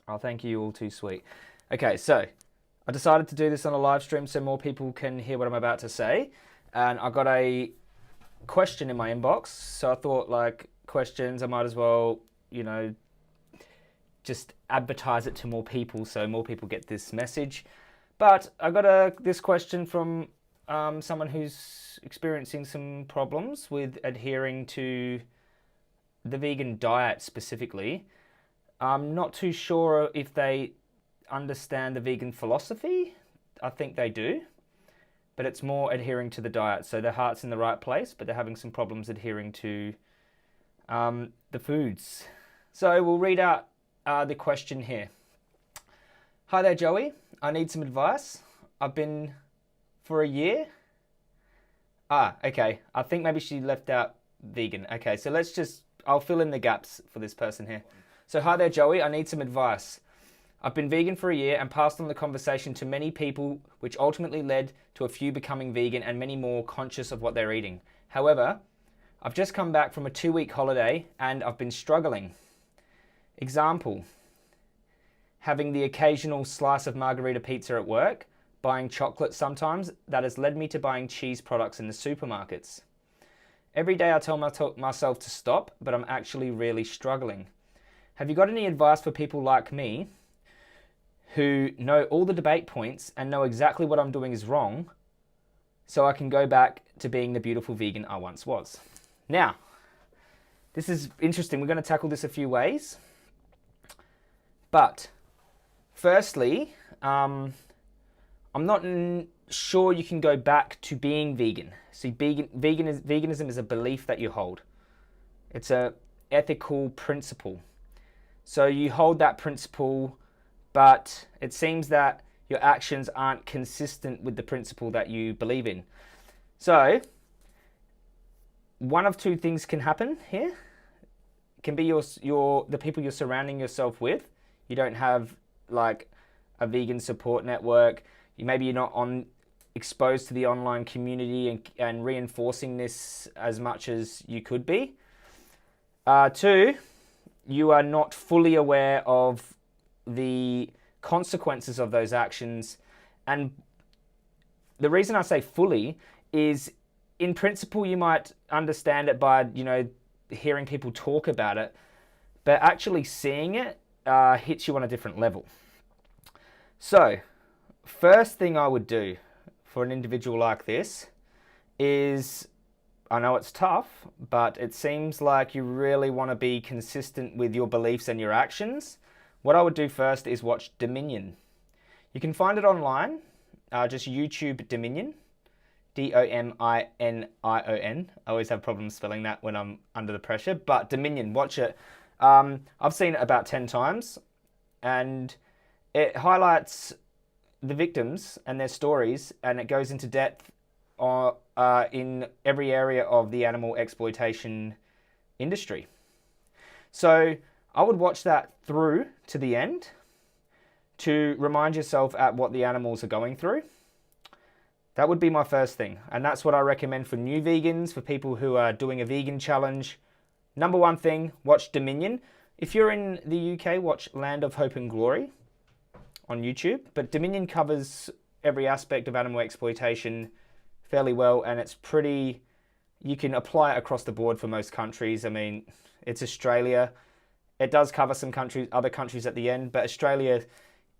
Oh, thank you, all too sweet. Okay, so I decided to do this on a live stream so more people can hear what I'm about to say. And I got a question in my inbox. So I thought, like, questions, I might as well, you know, just advertise it to more people so more people get this message. But I got this question from someone who's experiencing some problems with adhering to the vegan diet specifically. I'm not too sure if they understand the vegan philosophy. I think they do, but it's more adhering to the diet. So their heart's in the right place, but they're having some problems adhering to the foods. So we'll read out the question here. Hi there, Joey. I need some advice. I've been for a year. Okay. I think maybe she left out vegan. Okay, so I'll fill in the gaps for this person here. So hi there, Joey. I need some advice. I've been vegan for a year and passed on the conversation to many people, which ultimately led to a few becoming vegan and many more conscious of what they're eating. However, I've just come back from a 2-week holiday and I've been struggling. Example, having the occasional slice of margarita pizza at work, buying chocolate sometimes, that has led me to buying cheese products in the supermarkets. Every day I tell myself to stop, but I'm actually really struggling. Have you got any advice for people like me who know all the debate points and know exactly what I'm doing is wrong so I can go back to being the beautiful vegan I once was? Now, this is interesting. We're going to tackle this a few ways. But firstly, I'm not sure you can go back to being vegan. See, veganism is a belief that you hold. It's an ethical principle. So you hold that principle, but it seems that your actions aren't consistent with the principle that you believe in. So one of two things can happen here. It can be the people you're surrounding yourself with. You don't have like a vegan support network. Maybe you're not exposed to the online community and reinforcing this as much as you could be. Two, you are not fully aware of the consequences of those actions. And the reason I say fully is, in principle, you might understand it by, hearing people talk about it, but actually seeing it hits you on a different level. So, first thing I would do for an individual like this is, I know it's tough, but it seems like you really want to be consistent with your beliefs and your actions. What I would do first is watch Dominion. You can find it online, just YouTube Dominion, Dominion. I always have problems spelling that when I'm under the pressure, but Dominion, watch it. I've seen it about 10 times, and it highlights the victims and their stories, and it goes into depth in every area of the animal exploitation industry. So I would watch that through to the end to remind yourself at what the animals are going through. That would be my first thing. And that's what I recommend for new vegans, for people who are doing a vegan challenge. Number one thing, watch Dominion. If you're in the UK, watch Land of Hope and Glory on YouTube. But Dominion covers every aspect of animal exploitation fairly well, and it's pretty, you can apply it across the board for most countries. I mean, it's Australia. It does cover some countries, other countries at the end, but Australia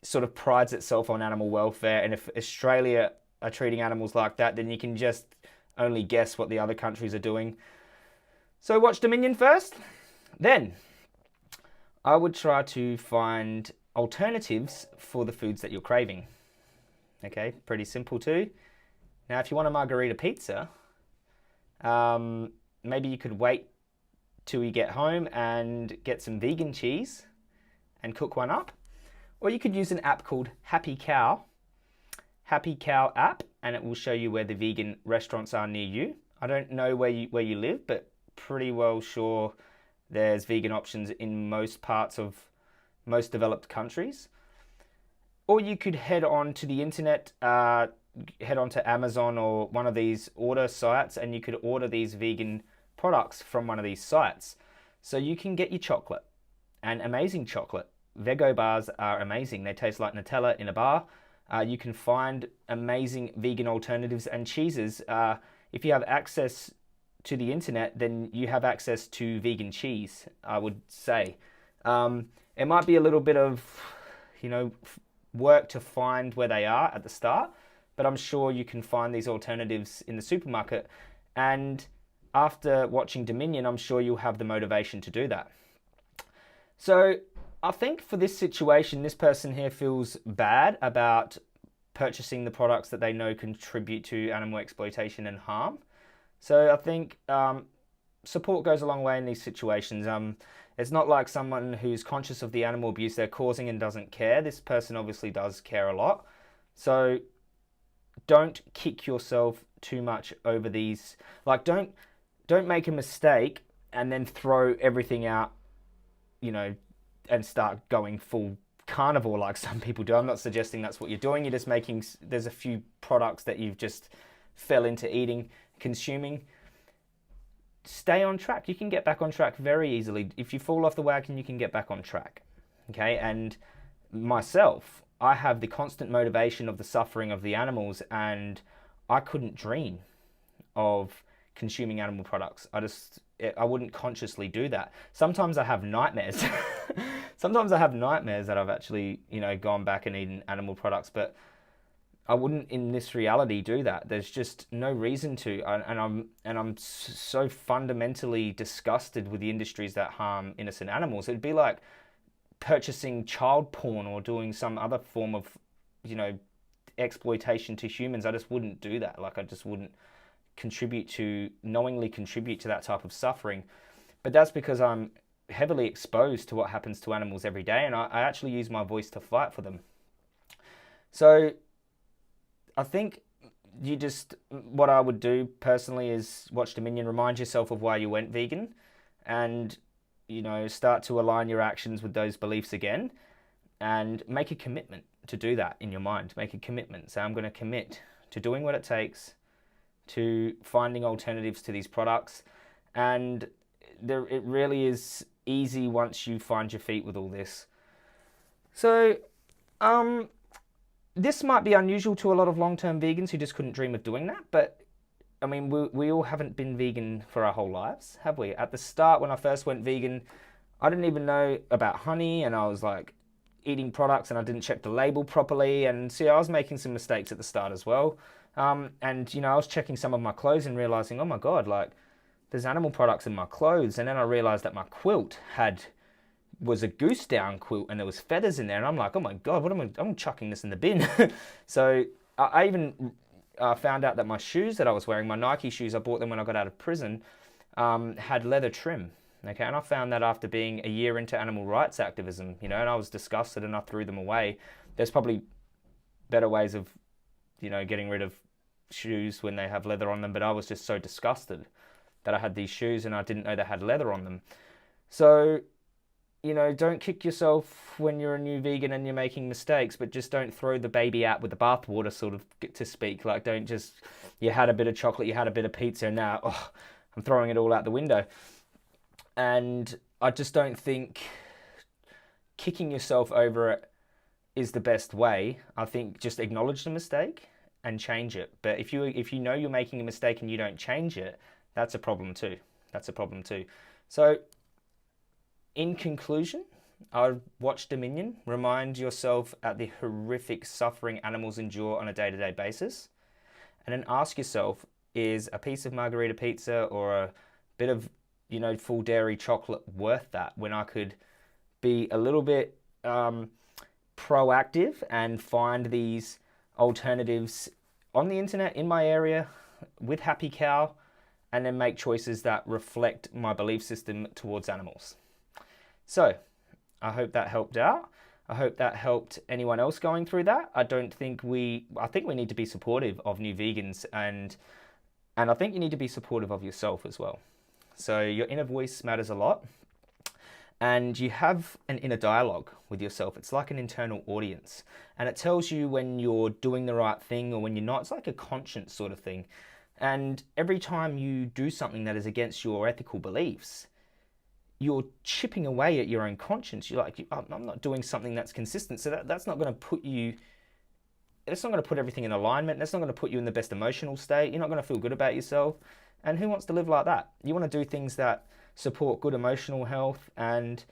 sort of prides itself on animal welfare, and if Australia are treating animals like that, then you can just only guess what the other countries are doing. So watch Dominion first. Then I would try to find alternatives for the foods that you're craving. Okay, pretty simple too. Now, if you want a margarita pizza, maybe you could wait till you get home and get some vegan cheese and cook one up. Or you could use an app called Happy Cow app, and it will show you where the vegan restaurants are near you. I don't know where you live, but pretty well sure there's vegan options in most parts of most developed countries. Or you could head on to the internet, head on to Amazon or one of these order sites, and you could order these vegan products from one of these sites. So you can get your chocolate, and amazing chocolate, Vego bars are amazing. They taste like Nutella in a bar. You can find amazing vegan alternatives and cheeses. If you have access to the internet, then you have access to vegan cheese, I would say. It might be a little bit of, work to find where they are at the start, but I'm sure you can find these alternatives in the supermarket. And after watching Dominion, I'm sure you'll have the motivation to do that. So I think for this situation, this person here feels bad about purchasing the products that they know contribute to animal exploitation and harm. So I think support goes a long way in these situations. It's not like someone who's conscious of the animal abuse they're causing and doesn't care. This person obviously does care a lot. So don't kick yourself too much over these. Like, don't make a mistake and then throw everything out, and start going full carnivore like some people do. I'm not suggesting that's what you're doing. You're just there's a few products that you've just fell into eating, consuming. Stay on track. You can get back on track very easily. If you fall off the wagon, you can get back on track. Okay, and myself, I have the constant motivation of the suffering of the animals, and I couldn't dream of consuming animal products. I wouldn't consciously do that. Sometimes I have nightmares. Sometimes I have nightmares that I've actually, gone back and eaten animal products, but I wouldn't in this reality do that. There's just no reason to, and I'm so fundamentally disgusted with the industries that harm innocent animals. It'd be like purchasing child porn or doing some other form of, exploitation to humans. I just wouldn't do that. Like, I just wouldn't knowingly contribute to that type of suffering. But that's because I'm heavily exposed to what happens to animals every day, and I actually use my voice to fight for them. So I think what I would do personally is watch Dominion, remind yourself of why you went vegan, and start to align your actions with those beliefs again, and make a commitment to do that in your mind. Make a commitment. Say, I'm going to commit to doing what it takes, to finding alternatives to these products. And it really is easy once you find your feet with all this. So this might be unusual to a lot of long-term vegans who just couldn't dream of doing that, but I mean, we all haven't been vegan for our whole lives, have we? At the start, when I first went vegan, I didn't even know about honey, and I was like eating products and I didn't check the label properly, and see, I was making some mistakes at the start as well. And I was checking some of my clothes and realizing, oh my God, like, there's animal products in my clothes. And then I realized that my quilt was a goose down quilt and there was feathers in there, and I'm like, oh my God, I'm chucking this in the bin. So I even found out that my shoes that I was wearing, my Nike shoes, I bought them when I got out of prison, had leather trim. Okay, and I found that after being a year into animal rights activism, and I was disgusted and I threw them away. There's probably better ways of, getting rid of shoes when they have leather on them, but I was just so disgusted that I had these shoes and I didn't know they had leather on them. So, don't kick yourself when you're a new vegan and you're making mistakes, but just don't throw the baby out with the bathwater, sort of, to speak. Like, don't just, you had a bit of chocolate, you had a bit of pizza, and now, I'm throwing it all out the window. And I just don't think kicking yourself over it is the best way. I think just acknowledge the mistake and change it. But if you know you're making a mistake and you don't change it, that's a problem too. So, in conclusion, I'd watch Dominion. Remind yourself at the horrific suffering animals endure on a day-to-day basis. And then ask yourself, is a piece of margarita pizza or a bit of, full dairy chocolate worth that, when I could be a little bit proactive and find these alternatives on the internet in my area with Happy Cow, and then make choices that reflect my belief system towards animals. So I hope that helped out. I hope that helped anyone else going through that. I think we need to be supportive of new vegans, and I think you need to be supportive of yourself as well. So your inner voice matters a lot, and you have an inner dialogue with yourself. It's like an internal audience, and it tells you when you're doing the right thing or when you're not. It's like a conscience sort of thing. And every time you do something that is against your ethical beliefs, you're chipping away at your own conscience. You're like, I'm not doing something that's consistent. So that's not going to put you, it's not going to put everything in alignment. That's not going to put you in the best emotional state. You're not going to feel good about yourself. And who wants to live like that? You want to do things that support good emotional health and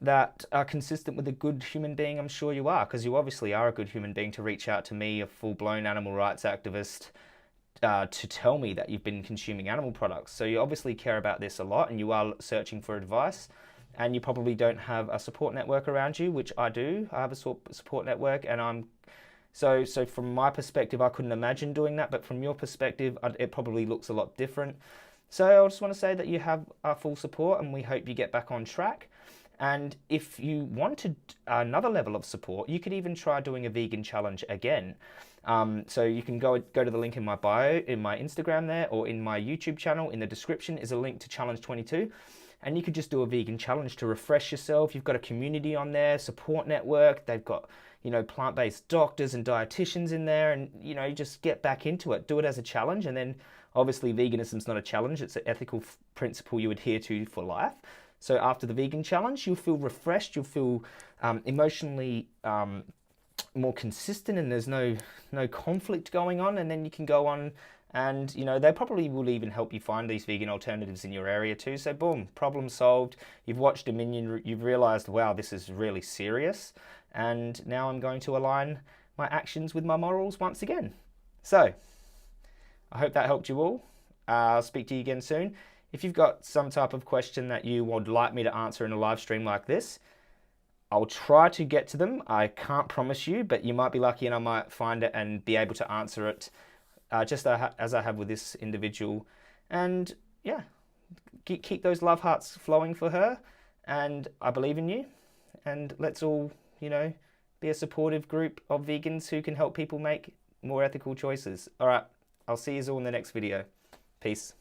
that are consistent with a good human being. I'm sure you are, because you obviously are a good human being to reach out to me, a full-blown animal rights activist, to tell me that you've been consuming animal products. So you obviously care about this a lot, and you are searching for advice, and you probably don't have a support network around you, which I do. I have a support network, and so from my perspective, I couldn't imagine doing that, but from your perspective, it probably looks a lot different. So I just want to say that you have our full support, and we hope you get back on track. And if you wanted another level of support, you could even try doing a vegan challenge again. So you can go to the link in my bio, in my Instagram there, or in my YouTube channel. In the description is a link to Challenge 22. And you could just do a vegan challenge to refresh yourself. You've got a community on there, support network. They've got, plant-based doctors and dietitians in there, and, just get back into it. Do it as a challenge. And then obviously veganism's not a challenge. It's an ethical principle you adhere to for life. So after the vegan challenge, you'll feel refreshed. You'll feel emotionally more consistent, and there's no conflict going on. And then you can go on and, they probably will even help you find these vegan alternatives in your area too. So boom, problem solved. You've watched Dominion, you've realized, wow, this is really serious. And now I'm going to align my actions with my morals once again. So I hope that helped you all. I'll speak to you again soon. If you've got some type of question that you would like me to answer in a live stream like this, I'll try to get to them. I can't promise you, but you might be lucky and I might find it and be able to answer it just as I have with this individual. And yeah, keep those love hearts flowing for her. And I believe in you. And let's all, be a supportive group of vegans who can help people make more ethical choices. All right, I'll see you all in the next video. Peace.